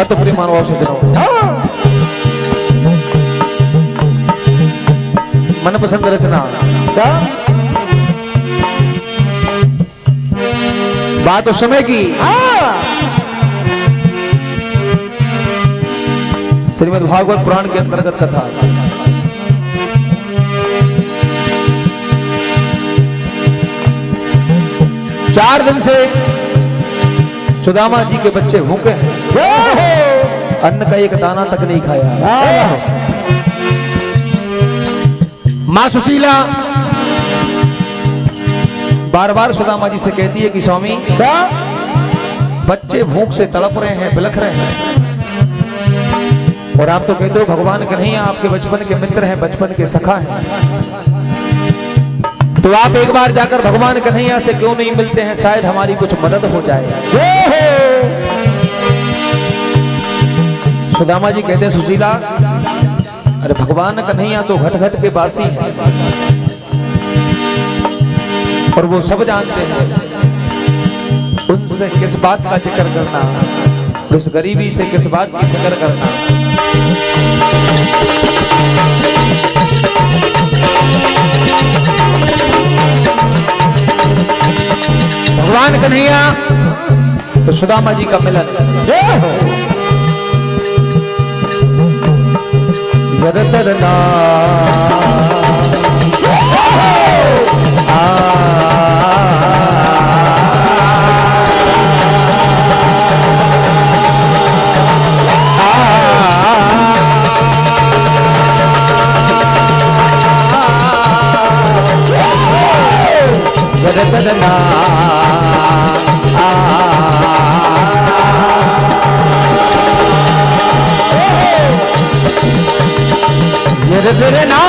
तो प्रिय मानव मनपसंद रचना क्या बात उस समय की श्रीमद् भागवत पुराण के अंतर्गत कथा। चार दिन से सुदामा जी के बच्चे भूखे हैं, अन्न का एक दाना तक नहीं खाया। मां सुशीला बार बार सुदामा जी से कहती है कि स्वामी क्या बच्चे भूख से तड़प रहे हैं, बिलख रहे हैं, और आप तो कहते हो भगवान कन्हैया आपके बचपन के मित्र हैं, बचपन के सखा हैं, तो आप एक बार जाकर भगवान कन्हैया से क्यों नहीं मिलते हैं, शायद हमारी कुछ मदद हो जाए। सुदामा जी कहते हैं सुशीला, अरे भगवान कन्हैया तो घट घट के बासी हैं और वो सब जानते हैं, उनसे किस बात का जिक्र करना, उस गरीबी से किस बात की फिक्र करना। भगवान कन्हैया तो सुदामा जी का मिलन जरतरना जरतरना जरतरना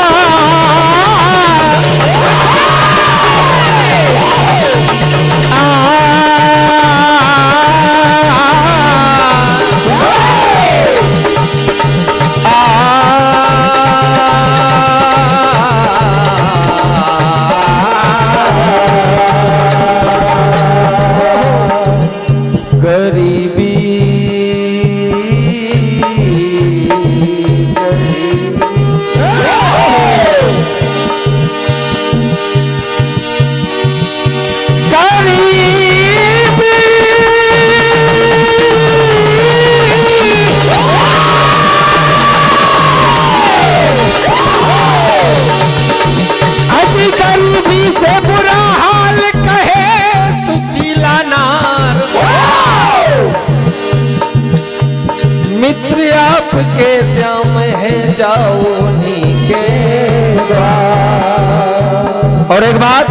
के श्याम है जाओ के द्वार। और एक बात,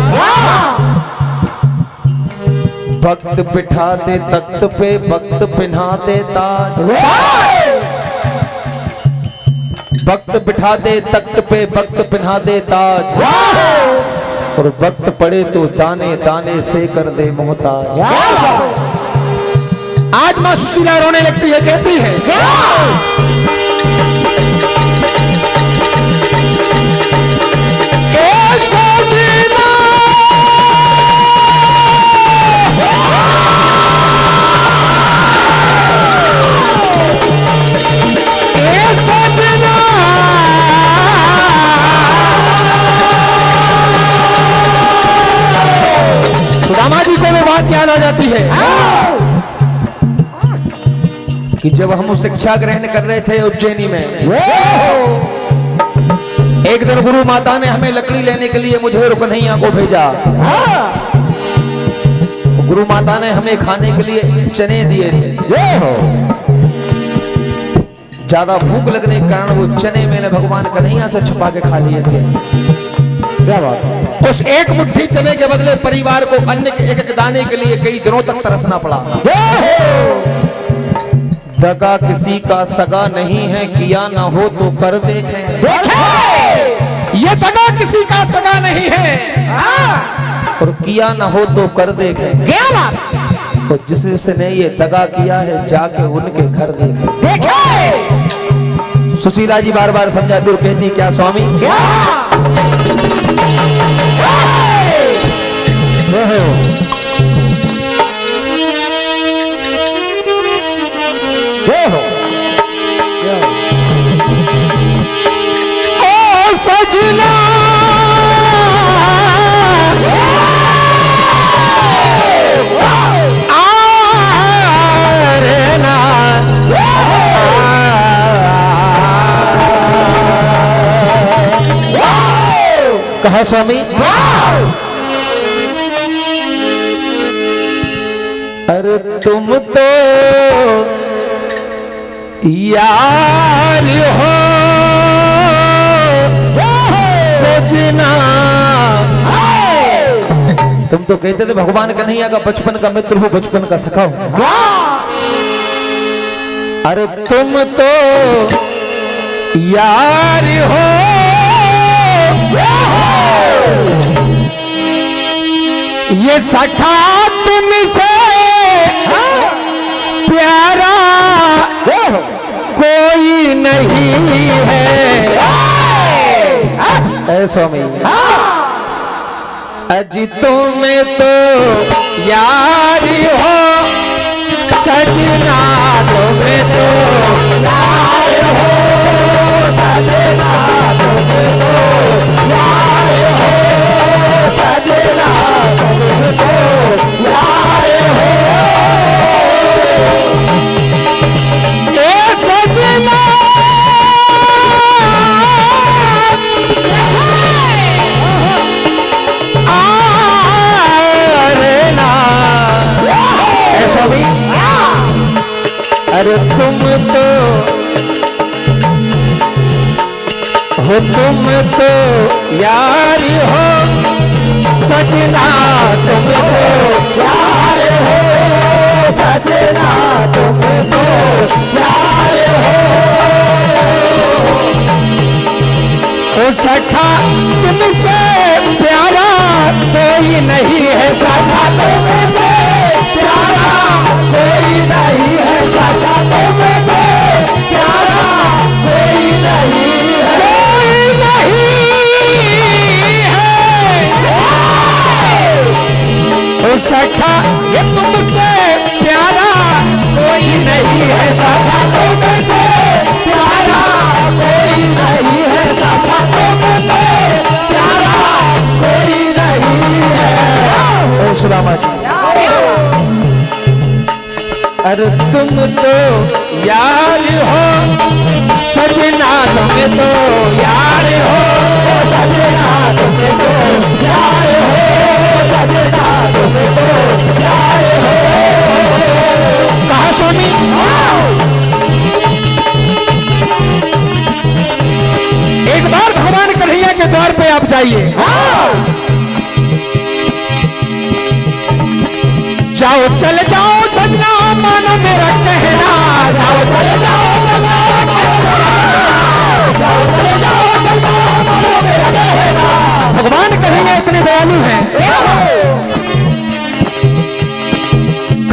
भक्त बिठाते तख्त पे, भक्त पिन्हाते ताज, भक्त बिठाते तख्त पे, भक्त पिन्हाते ताज, और भक्त पड़े तो ताने ताने से कर दे मोहताज। आज मां सुशीला रोने लगती है, कहती है सुदामा जी को वो बात याद आ जाती है कि जब हम शिक्षा ग्रहण कर रहे थे उज्जैनी में, एक दिन लेकिन गुरु माता ने हमें लकड़ी लेने के लिए मुझे रुकनैया को भेजा। गुरु माता ने हमें खाने के लिए चने दिए थे। ज्यादा भूख लगने के कारण वो चने मैंने भगवान कन्हैया से छुपा के खा लिए थे। क्या बात। उस एक मुट्ठी चने के बदले परिवार को अन्न के एक दाने के लिए कई दिनों तक तरसना पड़ा। दगा किसी का सगा नहीं है, किया ना हो तो कर देखें। ये दगा किसी का सगा नहीं है और किया ना हो तो कर देखें। क्या बात। और जिसने ये दगा किया है जाके उनके घर देखें। सुशीला जी बार बार समझाती और कहती क्या स्वामी ओ सजना कहा स्वामी। अरे तुम तो यार हो सजना। तुम तो कहते थे भगवान कन्हैया का बचपन का मित्र हो, बचपन का सखा हो। अरे तुम तो यार हो ये सखा तुमसे प्यारा कोई नहीं है। ऐ स्वामी अजी तुम्हें तो यार हो सजना, तुम्हें तो यार हो सजना, तुम्हें तो यार हो सजना, तुम्हें तो यार हो ये सजना। अरे तुम तो हो, तुम तो यार हो सजना, तुम तो यार हो सजना, तुम तो यार हो। ओ सखा तुमसे प्यारा कोई नहीं है, सखा तुमसे प्यारा कोई नहीं है, सखा तुमसे प्यारा कोई नहीं है, कोई नहीं है। ओ सखा ये तुमसे प्यारा कोई नहीं है, सखा तुमसे प्यारा कोई नहीं है, सखा तुमसे प्यारा कोई नहीं है। ओ सुदामा जी अरे तुम तो यार हो सजना, तुम तो यार हो सजना, तुम तो यार हो सजना, तुम तो यार हो। कहा स्वामी एक बार भगवान कन्हैया के द्वार पे आप जाइए, जाओ चल जाओ सजना मानो मेरा कहना, जाओ चल जाओ सजना जाओ चल जाओ सजना मानो मेरा कहना। भगवान कन्हैया इतने दयालु हैं,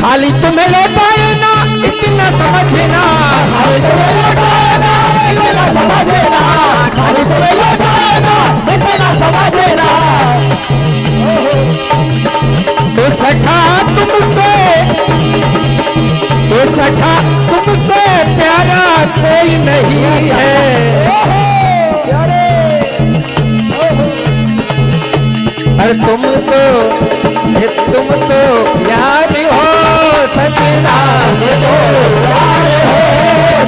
खाली तुम्हें लौटाए ना इतना समझना, खाली तुम्हें लौटाए ना इतना समझना, खाली तुम्हें लौटाए ना इतना समझना। ओ सखा तुमसे, ओ सखा तुमसे प्यारा कोई नहीं है। अरे तुम तो यार हो सजना, तुम तो यार हो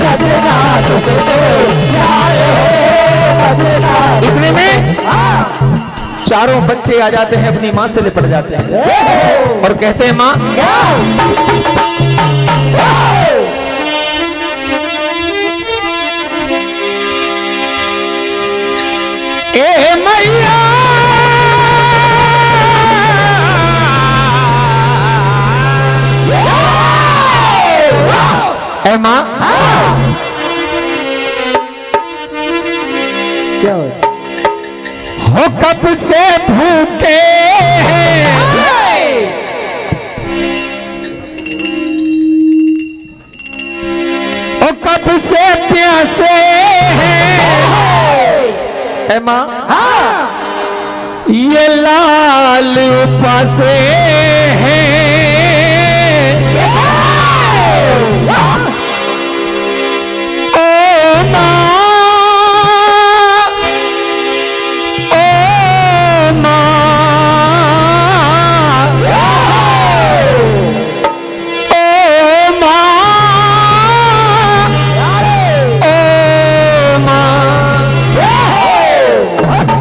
सजना, तुम तो यार हो सजना। इतने में चारों बच्चे आ जाते हैं, अपनी माँ से लिपट जाते हैं और कहते हैं माँ ए मैया ए माँ क्या हो कब से भूखे हैं ओ कब से प्यासे हैं ए माँ ये लाल पासे हैं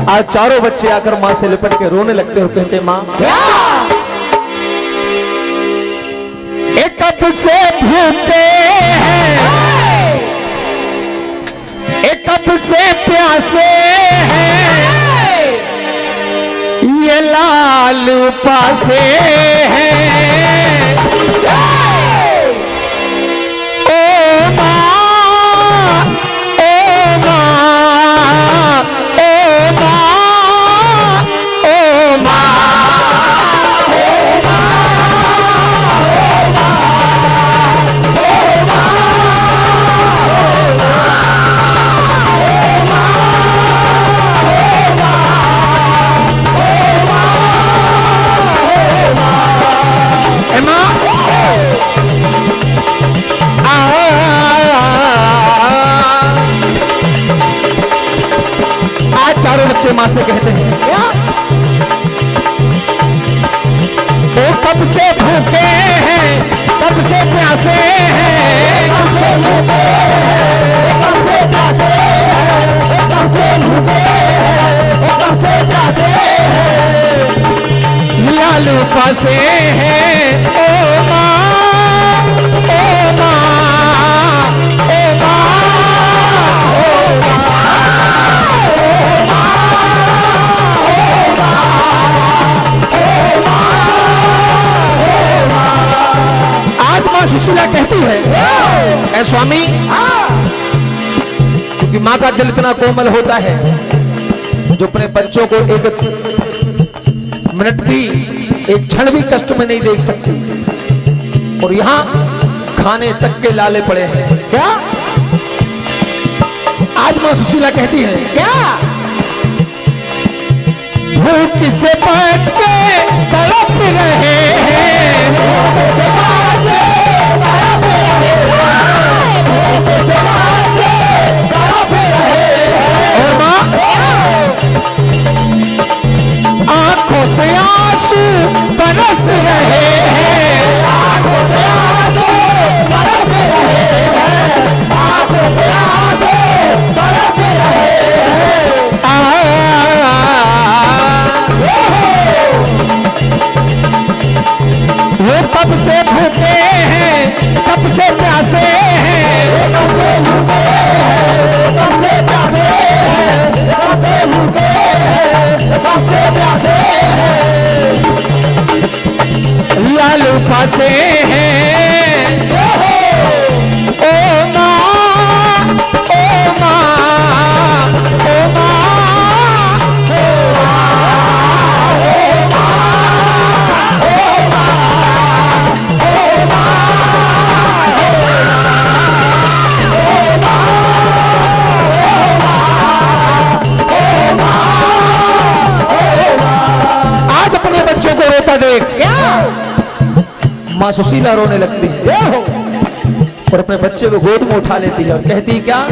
आज चारों बच्चे आकर माँ से लिपट के रोने लगते हो, कहते माँ एक कब से भूखे हैं एक कब से प्यासे हैं ये लाल पासे हैं ओ माँ ओ माँ चारों बच्चे माँ से कहते हैं वो कब से भूखे हैं कब से प्यासे हैं कब से भूखे हैं कब से प्यासे हैं कब से भूखे हैं कब से प्यासे हैं लालू पासे हैं ओ माँ ओ माँ ओ माँ ओ माँ सुशीला कहती है ए स्वामी क्योंकि माँ का दिल इतना कोमल होता है जो अपने बच्चों को एक मिनट भी एक क्षण भी कष्ट में नहीं देख सकती और यहाँ खाने तक के लाले पड़े हैं। क्या आज माँ सुशीला कहती है क्या भूख से बच्चे तड़प रहे हैं आंखों से आंसू बरस रहे हैं आंखों से आंसू बरस रहे हैं आंखों से आंसू बरस रहे हैं वो कब से भूखे हैं कब से प्यासे हैं कब से भूखे हैं कब से प्यासे हैं कब से भूखे हैं कब से प्यासे हैं लालू पासे हैं ओ माँ ओ माँ ओ माँ देख माँ सुशीला रोने लगती है और अपने बच्चे को गोद में उठा लेती है और कहती क्या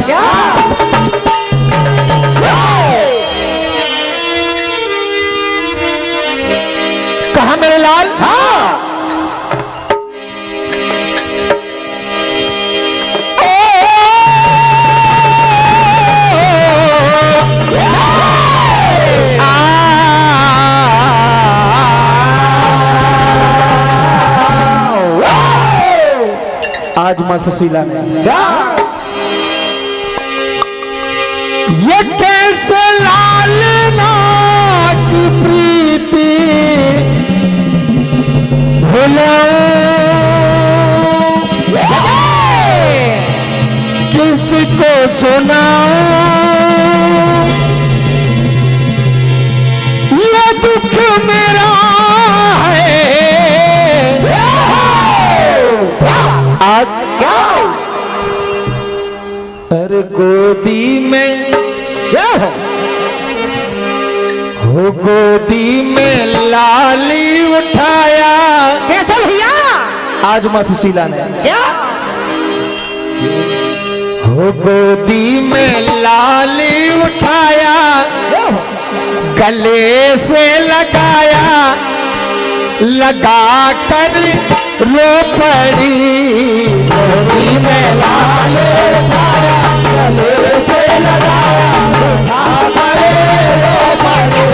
कहा मेरे लाल हाँ मां सुशीला ने। क्या ये कैसे लालना की प्रीति भुलाऊं, किसको सुनाऊं ये दुख मेरा है। आज क्या अरे गोदी में क्या हो गोदी में लाली उठाया। कैसे भैया आज मां सुशीला ने क्या हो गोदी में लाली उठाया, गले से लगाया, लगा कर रो पड़ी। गोदी में लाली उठाया, गले से लगाया, लगा कर रो पड़ी।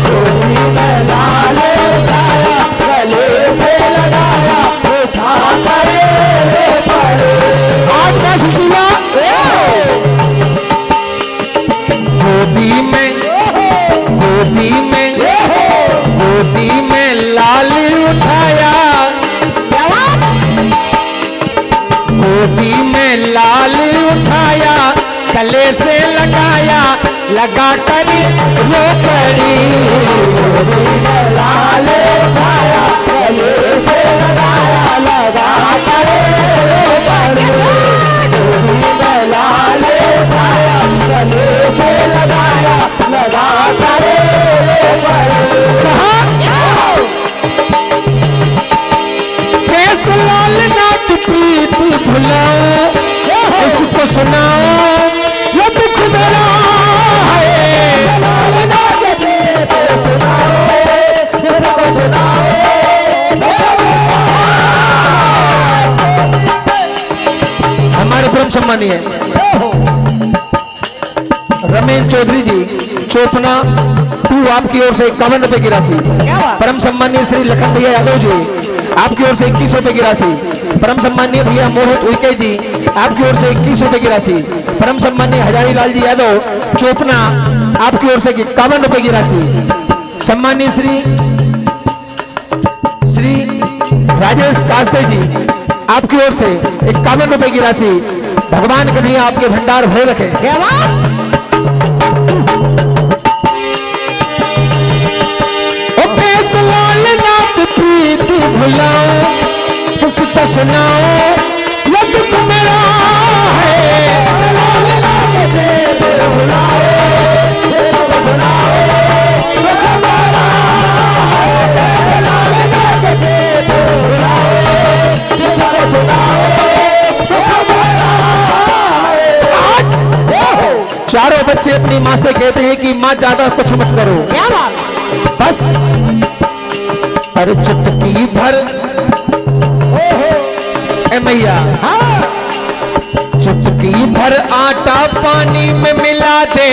गोदी में लाली उठाया, गले से लगाया, उठा कर रो पड़ी। आज मां सुशीला गोदी में लाली उठाया, गोदी में लाली उठाया, गले से लगाया, लगा कर रो पड़ी। गोदी में लाली उठाया, गले से लगाया, लगा कर रो पड़ी। गोदी में लाली उठाया, गले से लगाया, लगा कर रो पड़ी। कैसे लालना की प्रीत भुलाऊं, इसको सुनाऊं ये दुख मेरा है। लालना की प्रीत सुनाओ, इसको सुनाओ। हमारे परम सम्मानीय रमेश चौधरी जी चोपना 2 आपकी ओर से 51 रुपए की राशि। परम सम्मानीय श्री लखन भैया यादव जी आपकी ओर से 21 रुपए की राशि। परम सम्मानीय भैया मोहित उइके जी आपकी ओर से 21 रुपए की राशि। परम सम्मानीय हजारी लाल जी यादव चोपना आपकी ओर से 51 रुपए की राशि। सम्मानीय श्री राजेश कास्ते जी आपकी ओर से 51 रुपए की राशि। भगवान कन्हैया आपके भंडार भरे रखे। प्रीत भुलाऊं, किसको सुनाऊं ये दुख मेरा है। चारों बच्चे अपनी माँ से कहते हैं कि माँ ज्यादा कुछ मत करो, क्या बात बस अरे चुटकी भर ए मैया, चुटकी भर आटा पानी में मिला दे।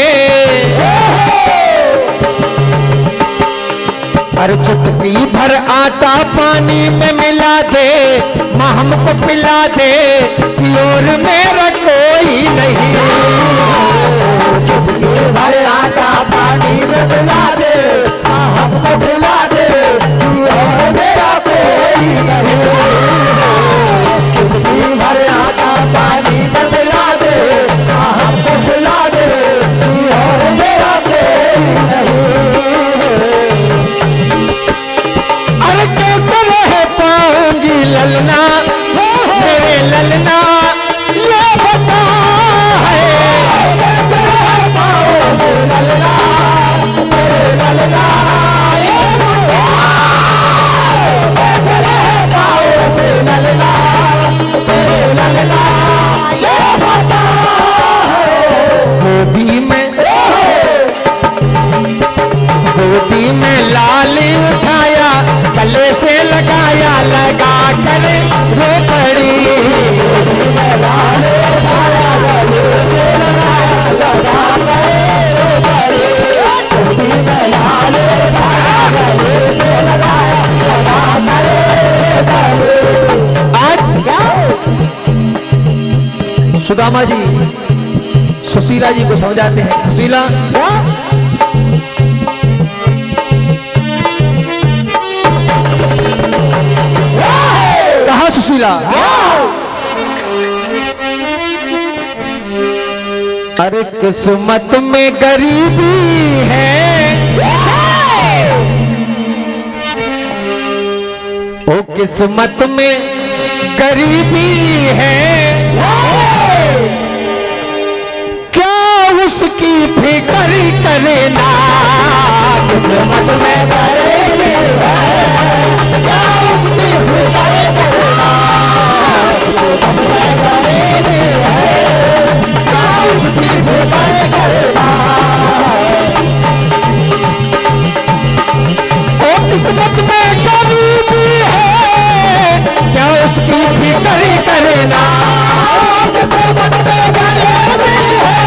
अरे चुटकी भर आटा पानी में मिला दे, माँ हमको पिला दे, और मेरा कोई नहीं। चुटकी भर आटा पानी में मिला दे, माँ हमको पिला दे, और मेरा कोई नहीं। चुटकी भर आटा पानी में मिला दे, माँ हमको पिला दे, और मेरा कोई नहीं। अरे कैसे रह पाऊंगी ललना, मेरे ललना ये बता है। कैसे रह पाऊंगी सुदामा जी सुशीला जी को समझाते हैं। सुशीला, कहा सुशीला? अरे किस्मत में गरीबी है, ओ किस्मत में गरीबी है, क्या उसकी फिक्र करे ना, किस्मत में गरीबी है, क्या उसकी फिक्र करे ना, किस्मत में गरीबी है, क्या उसकी फिक्र करे ना, ओ किस्मत में गरीबी है, क्या उसकी फिक्र करे ना, किस्मत में गरीबी है,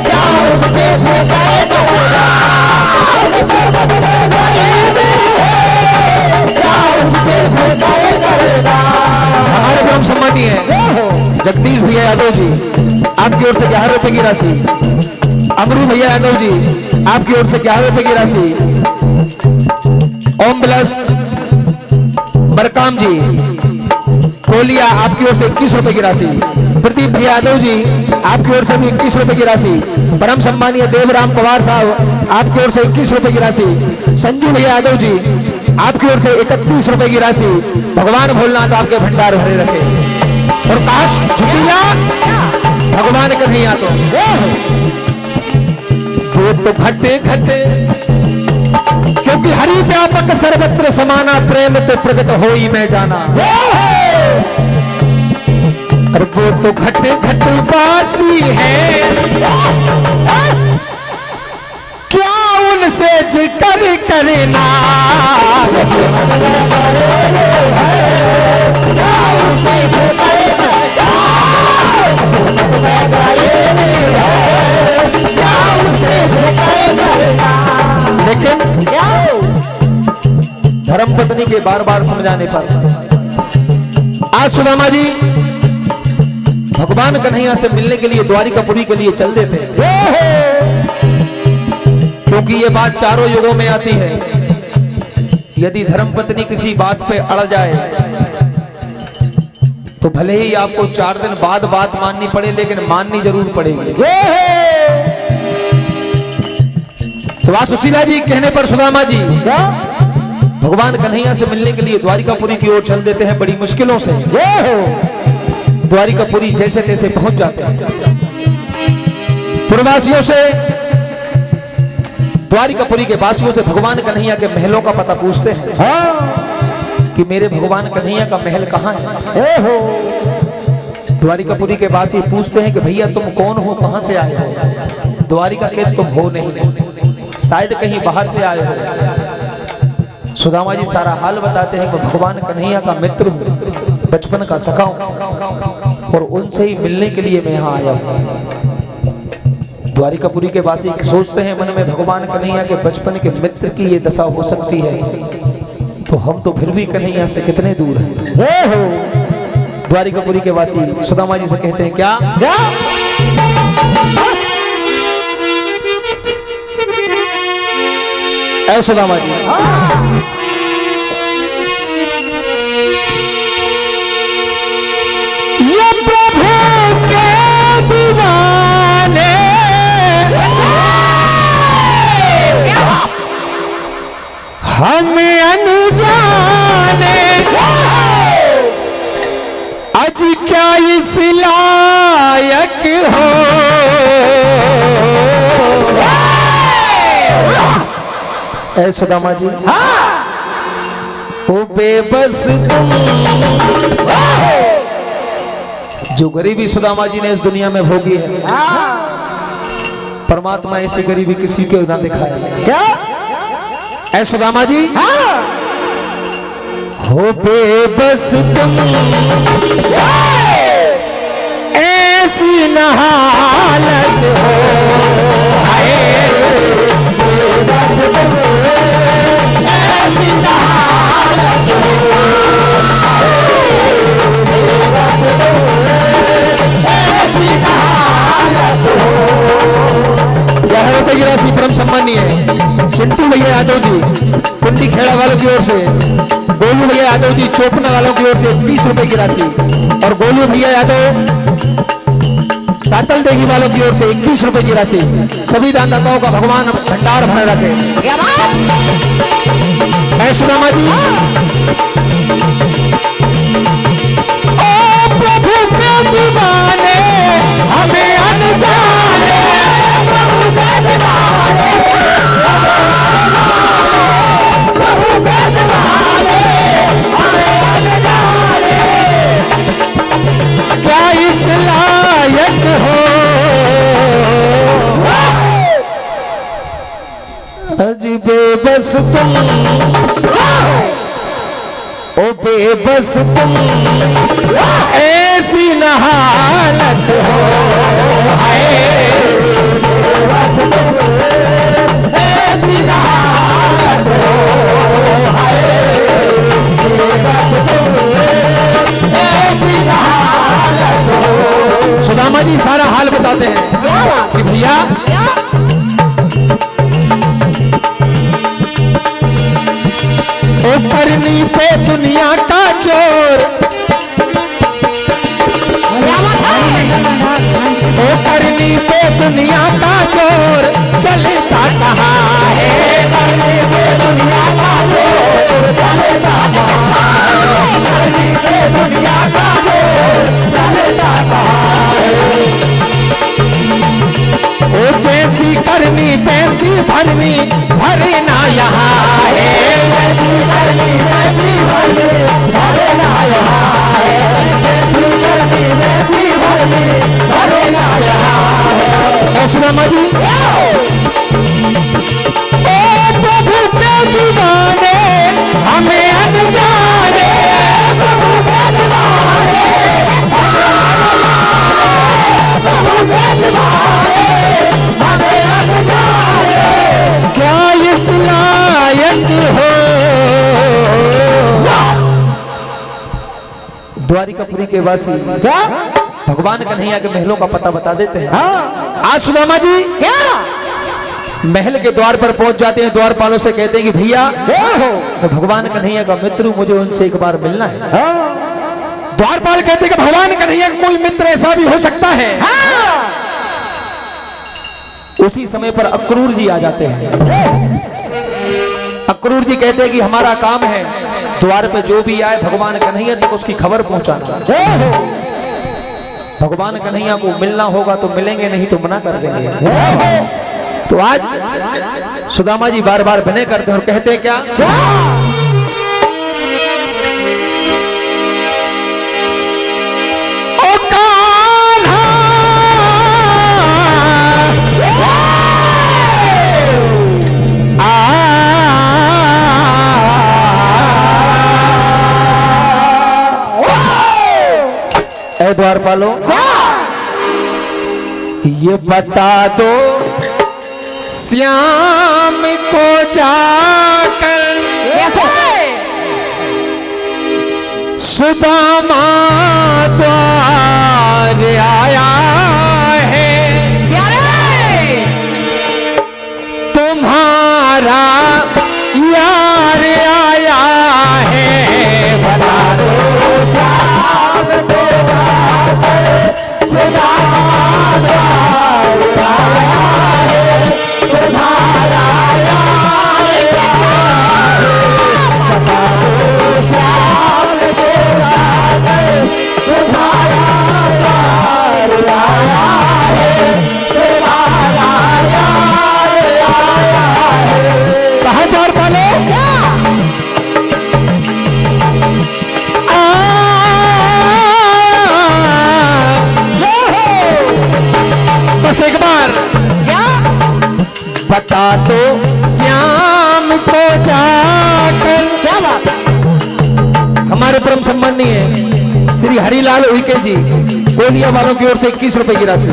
क्या उसकी फिक्र करे ना, किस्मत में गरीबी है, क्या उसकी फिक्र करे ना। हमारे ग्राम सम्मानी है जगदीश भैया यादव जी, आपकी ओर से 11 रुपए की राशि। अमरू भैया यादव जी, आपकी ओर से 11 रुपए की राशि। ओम प्लस मरकाम जी कोलिया, आपकी ओर से 21 रुपए की राशि। प्रदीप भैया यादव जी, आपकी ओर से भी 21 रुपए की राशि। परम सम्मानीय देवराम पवार साहब, आपकी ओर से 21 रुपए की राशि। संजू भैया यादव जी, आपकी ओर से 31 रुपए की राशि। भगवान भोलनाथ आपके भंडार भरे रखे। और काश सुशीला भगवान कन्हैया तो घटे घटे, क्योंकि हरि व्यापक सर्वत्र समाना, प्रेम ते प्रकट होई मैं जाना। और वो तो घटे घटे बासी है, क्या उनसे जिक्र करे ना, लेकिन धर्मपत्नी के बार बार समझाने पर आज सुदामा जी भगवान कन्हैया से मिलने के लिए द्वारिकापुरी के लिए चल देते हैं, क्योंकि ये बात चारों युगों में आती है। यदि धर्मपत्नी किसी बात पे अड़ जाए तो भले ही आपको 4 दिन बाद बात माननी पड़े, लेकिन माननी जरूर पड़ेगी। तो आज सुशीला जी कहने पर सुदामा जी भगवान कन्हैया से मिलने के लिए द्वारिकापुरी की ओर चल देते हैं। बड़ी मुश्किलों से द्वारिकापुरी जैसे तैसे पहुंच जाते हैं। पुरवासियों से, द्वारिकापुरी के वासियों से भगवान कन्हैया के महलों का पता पूछते हैं कि मेरे भगवान कन्हैया का महल कहाँ है। द्वारिकापुरी के वासी पूछते हैं कि भैया तुम कौन हो, कहां से आए हो। द्वारिका के तुम हो नहीं, शायद कहीं बाहर से आए हो। सुदामा जी सारा हाल बताते हैं कि भगवान कन्हैया का मित्र हूं, बचपन का सखा हूं, और उनसे ही मिलने के लिए मैं यहाँ आया हूं। द्वारिकापुरी के वासी सोचते हैं मन में, भगवान कन्हैया के बचपन के मित्र की ये दशा हो सकती है, तो हम तो फिर भी कन्हैया से कितने दूर हैं। द्वारिकापुरी के वासी सुदामा जी से कहते हैं क्या ऐ सुदामा जी, ये प्रभु के दीवाने हम अनजाने, आज क्या इस लायक हो, ऐ सुदामा जी ओ बेबस तुम। जो गरीबी सुदामा जी ने इस दुनिया में भोगी है, परमात्मा ऐसी गरीबी किसी को ना दिखाए। क्या ऐ सुदामा जी हो बेबस तुम, ऐसी न हालत हो, ऐसी राशि परम सम्मानीय है चिंटू भैया यादव जी कुंडी खेड़ा वालों की ओर से, गोलू भैया यादव जी चोपना वालों की ओर से 30 रुपए की राशि, और गोलू भैया यादव सातल देगी वालों की ओर से 21 रुपए की राशि। सभी दानदाताओं का भगवान भंडार भर रखे। मैं सुदामा जी ओ प्रभु के दीवाने हमें अनजाने, प्रभु के दीवाने, प्रभु के दीवाने हमें अनजाने, क्या इस लायक हो अजबे बस तुम, ओ बेबस तुम, ऐसी न हालत हो है, ऐसी हालत हो है, ऐसी हालत हो। सुदामा जी सारा हाल बताते हैं कि भैया ओ करनी पे दुनिया का चोर, ओ करनी पे दुनिया का चोर चलता कहाँ है, करनी पे दुनिया का जोर चलता कहाँ है, करनी पे दुनिया का जोर चलता कहाँ है। ओ जैसी करनी तैसी भरनी भरना यहाँ है, जैसी करनी वैसी भरनी भरना यहाँ है, जैसी करनी वैसी भरनी भरना यहाँ है। सुदामा जी ओ प्रभु के दीवाने हमें अनजाने, प्रभु के दीवाने, प्रभु के दीवाने हमें अनजाने, क्या इस लायक हो। द्वारिकापुरी के वासी क्या भगवान कन्हैया के महलों का पता बता देते हैं। हाँ आज सुदामा जी क्या महल के द्वार पर पहुंच जाते हैं, द्वारपालों से कहते हैं कि भैया मैं भगवान कन्हैया का मित्र हूं, मुझे उनसे एक बार मिलना है। द्वारपाल कहते हैं कि भगवान कन्हैया का कोई मित्र ऐसा भी हो सकता है। उसी समय पर अक्रूर जी आ जाते हैं। अक्रूर जी कहते हैं कि हमारा काम है द्वार पे जो भी आए भगवान कन्हैया तक उसकी खबर पहुंचाना। भगवान कन्हैया को मिलना होगा तो मिलेंगे, नहीं तो मना कर देंगे। तो आज सुदामा जी बार बार विनय करते हैं और कहते हैं क्या, ओ कान्हा ऐ द्वारपालो ये बता दो श्याम को जाकर सुदामा द्वार आया है, तुम्हारा यार आया है। बता दो श्याम को जाकर सुदामा द्वार आया है, तुम्हारा यार आया है। बता दो श्याम को जाकर तुम्हारा यार आया है, तुम्हारा यार आया है। कहा द्वारपालो बस एक बार बता दो श्याम को जाकर। क्या बात हमारे परम सम्मानीय श्री हरिलाल उइके जी गोलिया वालों की ओर से 21 रुपए की राशि।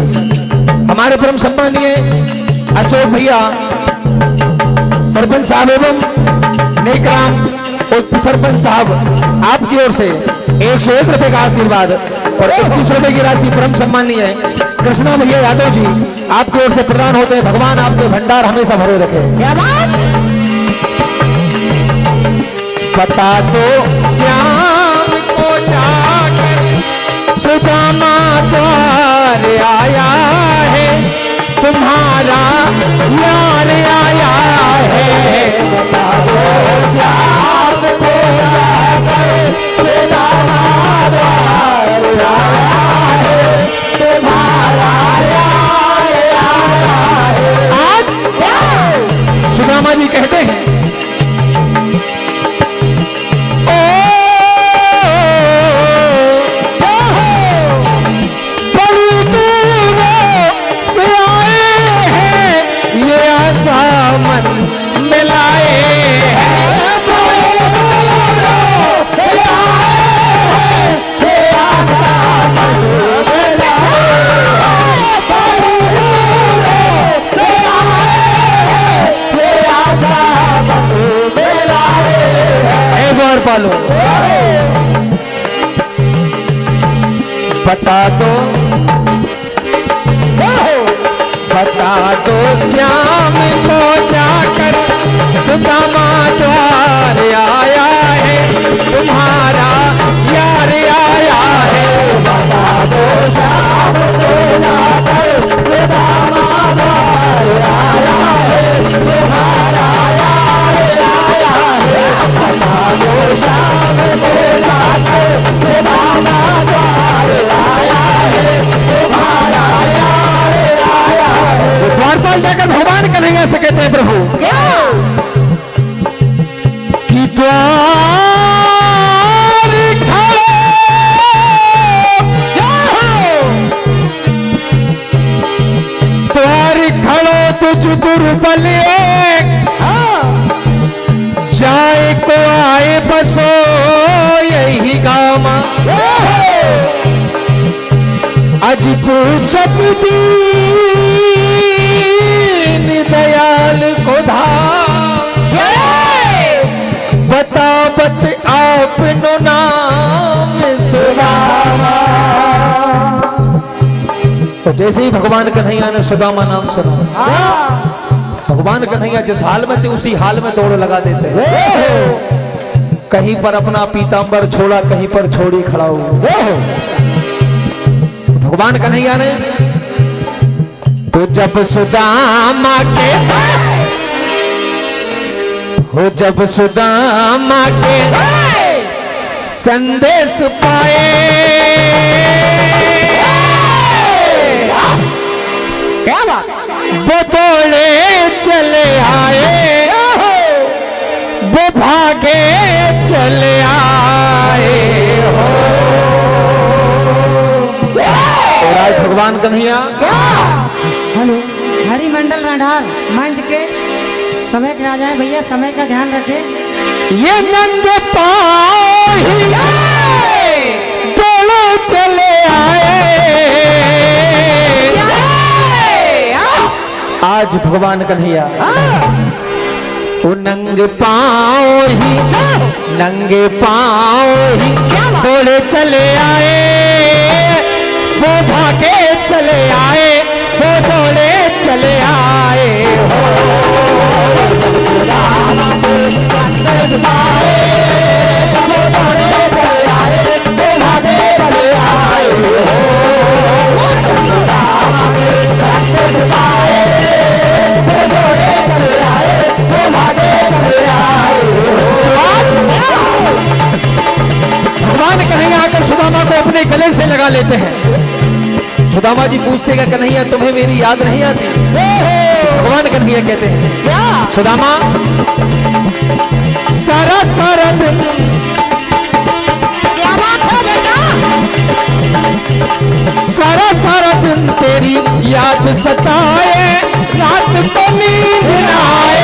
हमारे परम सम्मानीय अशोक भैया सरपंच साहब एवं नेकराम और सरपंच साहब आपकी ओर से 101 रुपए का आशीर्वाद और 21 रुपए की राशि परम सम्मानीय कृष्णा भैया यादव जी आपकी ओर से प्रदान होते हैं। भगवान आपके भंडार हमेशा भरे रखे। क्या बात। बता दो श्याम को जाकर सुदामा द्वार आया है, तुम्हारा यार आया है। बता दो श्याम को जाकर सुदामा द्वार आया है, तुम्हारा यार आया है। आज सुदामा जी कहते हैं पालो। बता दो श्याम को जाकर सुदामा द्वार आया है, तुम्हारा यार आया है। बता दो श्याम को जाकर सुदामा द्वार आया है, तुम्हारा यार आया है। बता दो श्याम को जाकर सुदामा द्वार आया है, तुम्हारा यार आया है। द्वारपाल जाकर भगवान कन्हैया से कहते हैं प्रभु कि द्वार खड़ो तुझ दुर्बल जाए को आए बसो यही गामा, अज पूछत दीन दयाल को धाम, बतावत आपनो नाम सुदामा। तो जैसे ही भगवान कन्हैया ने सुदामा नाम सुना, भगवान कन्हैया जिस हाल में थे उसी हाल में दौड़ लगा देते हैं। कहीं पर अपना पीतांबर छोड़ा, कहीं पर छोड़ी खड़ा हुआ। भगवान कन्हैया ने तो जब सुदामा के जब सुदामा के संदेश पाए, क्या बात। वो दौड़े चले आए, वो भागे चले आए हो। और आज भगवान कन्हैया हेलो हरिमंडल रंधार मंच के समय के आ जाए भैया, समय का ध्यान रखें। ये नंद पाँव दौड़े चले आए। आज भगवान कन्हैया वो नंगे पाँव ही दौड़े चले आए, वो भागे चले आए, वो दौड़े चले आए हो। भगवान कन्हैया आकर सुदामा को अपने गले से लगा लेते हैं। सुदामा जी पूछते हैं कन्हैया तुम्हें मेरी याद नहीं आती? भगवान कन्हैया कहते हैं सुदामा सारा सारा दिन, क्या बात है बेटा? सारा सारा दिन तेरी याद सताए, रात को नींद न आए।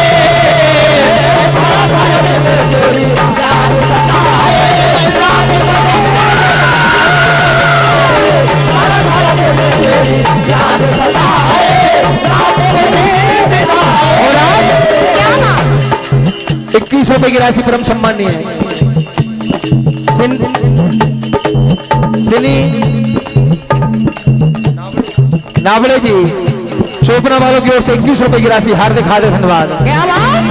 ₹21 की राशि परम सम्मानीय है। सिनी नावड़े जी चोपना वालों की ओर से 21 रुपए की राशि हार्दिक हार्दिक धन्यवाद। क्या बात?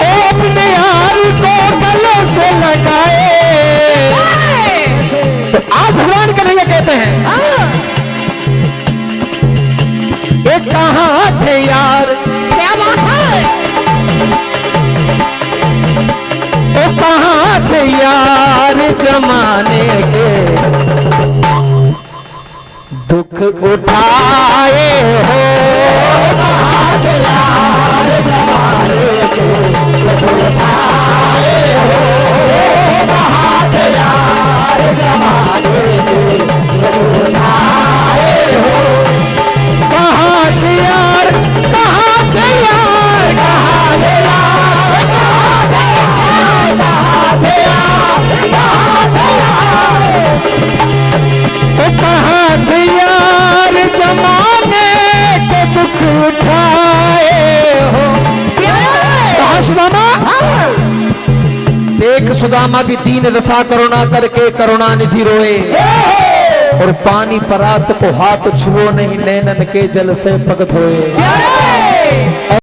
ओ अपने यार को गले से लगाए तो आज भगवान कन्हैया कहते हैं ये कहाँ थे यार, क्या बात है? ओ कहाँ थे यार जमाने के दुख उठाए हो, कहाँ थे यार जमाने के दुख उठाए हो, कहाँ थे यार जमाने के दुख उठाए हो, कहाँ थे यार, कहाँ थे यार, कहाँ थे यार, कहाँ थे यार, कहाँ थे यार, कहाँ थे यार, ओ कहाँ थे यार जमाने के दुख उठाए हो। कहाँ सुदामा? देख सुदामा की दीन दशा करुणा करके करुणानिधि रोए और पानी परात को हाथ छुओ नहीं, नैनन के जल से पग धोए।